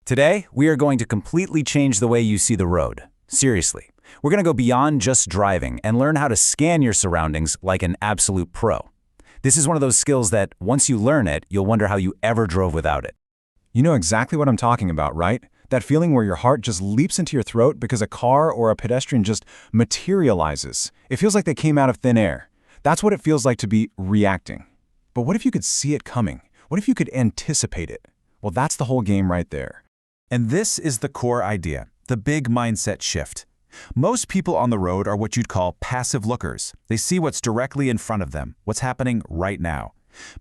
Today, we are going to completely change the way you see the road. Seriously. We're going to go beyond just driving and learn how to scan your surroundings like an absolute pro. This is one of those skills that, once you learn it, you'll wonder how you ever drove without it. You know exactly what I'm talking about, right? That feeling where your heart just leaps into your throat because a car or a pedestrian just materializes. It feels like they came out of thin air. That's what it feels like to be reacting. But what if you could see it coming? What if you could anticipate it? Well, that's the whole game right there. And this is the core idea, the big mindset shift. Most people on the road are what you'd call passive lookers. They see what's directly in front of them, what's happening right now.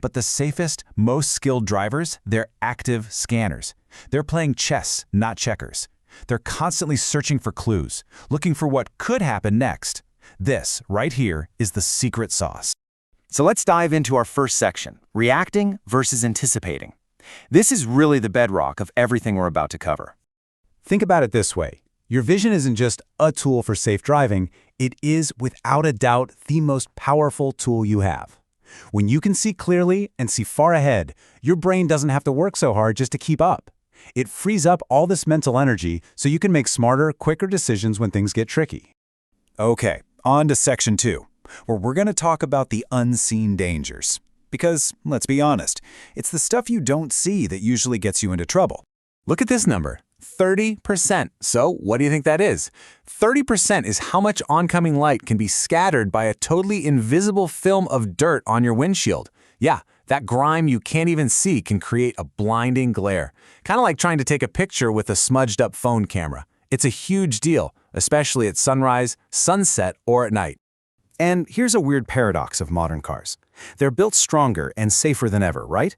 But the safest, most skilled drivers, they're active scanners. They're playing chess, not checkers. They're constantly searching for clues, looking for what could happen next. This, right here, is the secret sauce. So let's dive into our first section, reacting versus anticipating. This is really the bedrock of everything we're about to cover. Think about it this way. Your vision isn't just a tool for safe driving, it is, without a doubt, the most powerful tool you have. When you can see clearly and see far ahead, your brain doesn't have to work so hard just to keep up. It frees up all this mental energy so you can make smarter, quicker decisions when things get tricky. Okay, on to section 2, where we're going to talk about the unseen dangers. Because, let's be honest, it's the stuff you don't see that usually gets you into trouble. Look at this number, 30%. So what do you think that is? 30% is how much oncoming light can be scattered by a totally invisible film of dirt on your windshield. Yeah, that grime you can't even see can create a blinding glare. Kind of like trying to take a picture with a smudged up phone camera. It's a huge deal, especially at sunrise, sunset, or at night. And here's a weird paradox of modern cars. They're built stronger and safer than ever, right?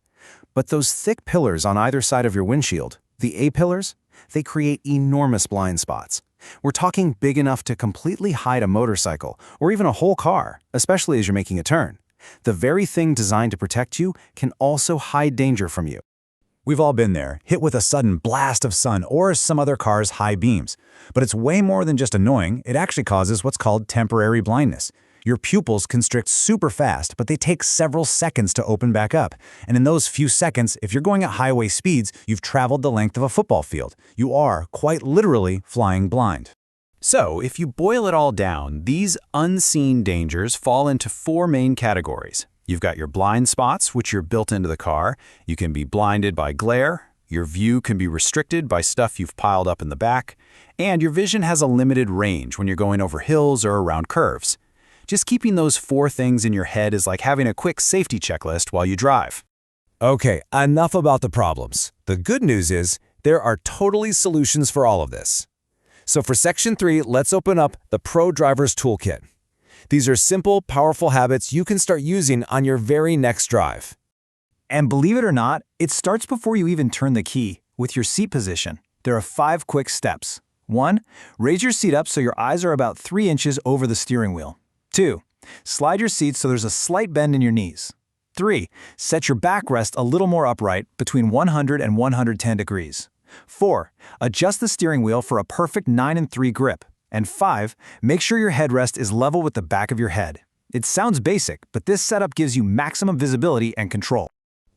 But those thick pillars on either side of your windshield, the A-pillars, they create enormous blind spots. We're talking big enough to completely hide a motorcycle or even a whole car, especially as you're making a turn. The very thing designed to protect you can also hide danger from you. We've all been there, hit with a sudden blast of sun or some other car's high beams. But it's way more than just annoying. It actually causes what's called temporary blindness. Your pupils constrict super fast, but they take several seconds to open back up. And in those few seconds, if you're going at highway speeds, you've traveled the length of a football field. You are, quite literally, flying blind. So, if you boil it all down, these unseen dangers fall into 4 main categories. You've got your blind spots, which are built into the car. You can be blinded by glare. Your view can be restricted by stuff you've piled up in the back. And your vision has a limited range when you're going over hills or around curves. Just keeping those 4 things in your head is like having a quick safety checklist while you drive. Okay, enough about the problems. The good news is there are totally solutions for all of this. So for section 3, let's open up the Pro Driver's Toolkit. These are simple, powerful habits you can start using on your very next drive. And believe it or not, it starts before you even turn the key, with your seat position. There are 5 quick steps. 1. Raise your seat up so your eyes are about 3 inches over the steering wheel. 2. Slide your seat so there's a slight bend in your knees. 3. Set your backrest a little more upright, between 100 and 110 degrees. 4. Adjust the steering wheel for a perfect 9-3 grip. And 5. Make sure your headrest is level with the back of your head. It sounds basic, but this setup gives you maximum visibility and control.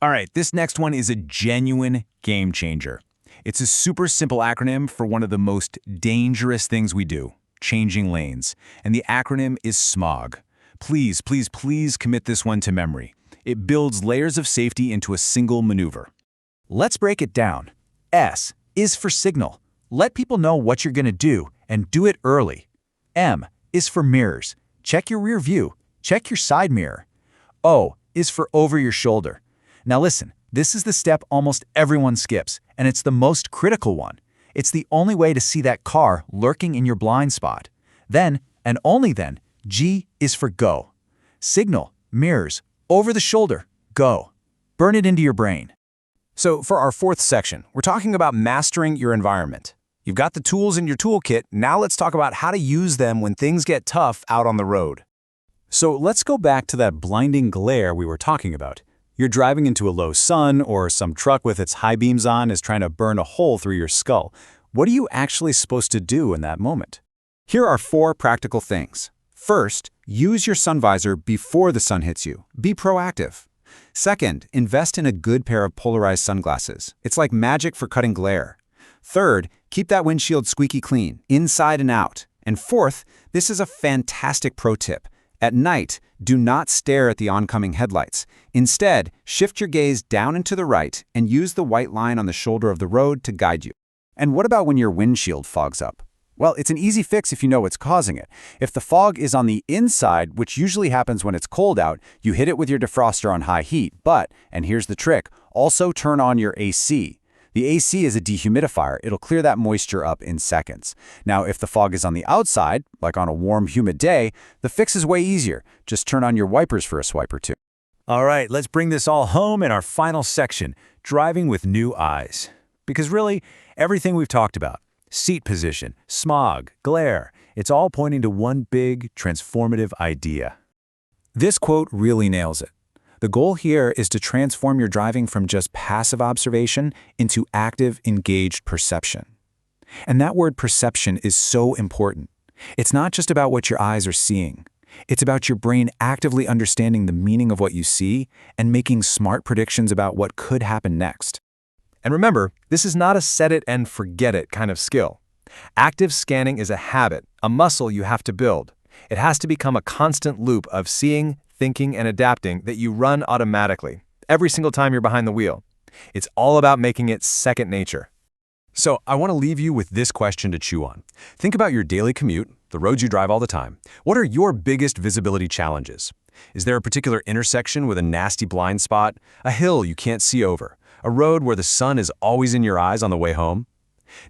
All right, this next one is a genuine game changer. It's a super simple acronym for one of the most dangerous things we do. Changing lanes, and the acronym is SMOG. Please, please, please commit this one to memory. It builds layers of safety into a single maneuver. Let's break it down. S is for signal. Let people know what you're going to do, and do it early. M is for mirrors. Check your rear view. Check your side mirror. O is for over your shoulder. Now listen, this is the step almost everyone skips, and it's the most critical one. It's the only way to see that car lurking in your blind spot. Then, and only then, G is for go. Signal, mirrors, over the shoulder, go. Burn it into your brain. So for our 4th section, we're talking about mastering your environment. You've got the tools in your toolkit, now let's talk about how to use them when things get tough out on the road. So let's go back to that blinding glare we were talking about. You're driving into a low sun, or some truck with its high beams on is trying to burn a hole through your skull. What are you actually supposed to do in that moment? Here are 4 practical things. First, use your sun visor before the sun hits you. Be proactive. Second, invest in a good pair of polarized sunglasses. It's like magic for cutting glare. Third, keep that windshield squeaky clean, inside and out. And fourth, this is a fantastic pro tip. At night, do not stare at the oncoming headlights. Instead, shift your gaze down and to the right and use the white line on the shoulder of the road to guide you. And what about when your windshield fogs up? Well, it's an easy fix if you know what's causing it. If the fog is on the inside, which usually happens when it's cold out, you hit it with your defroster on high heat. But, and here's the trick, also turn on your AC. The AC is a dehumidifier. It'll clear that moisture up in seconds. Now, if the fog is on the outside, like on a warm, humid day, the fix is way easier. Just turn on your wipers for a swipe or two. All right, let's bring this all home in our final section, driving with new eyes. Because really, everything we've talked about, seat position, smog, glare, it's all pointing to one big, transformative idea. This quote really nails it. The goal here is to transform your driving from just passive observation into active, engaged perception. And that word perception is so important. It's not just about what your eyes are seeing. It's about your brain actively understanding the meaning of what you see and making smart predictions about what could happen next. And remember, this is not a set it and forget it kind of skill. Active scanning is a habit, a muscle you have to build. It has to become a constant loop of seeing, thinking, and adapting that you run automatically, every single time you're behind the wheel. It's all about making it second nature. So I want to leave you with this question to chew on. Think about your daily commute, the roads you drive all the time. What are your biggest visibility challenges? Is there a particular intersection with a nasty blind spot, a hill you can't see over, a road where the sun is always in your eyes on the way home?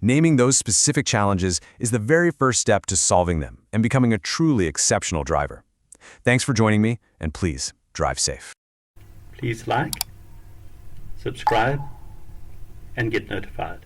Naming those specific challenges is the very first step to solving them and becoming a truly exceptional driver. Thanks for joining me, and please, drive safe. Please like, subscribe, and get notified.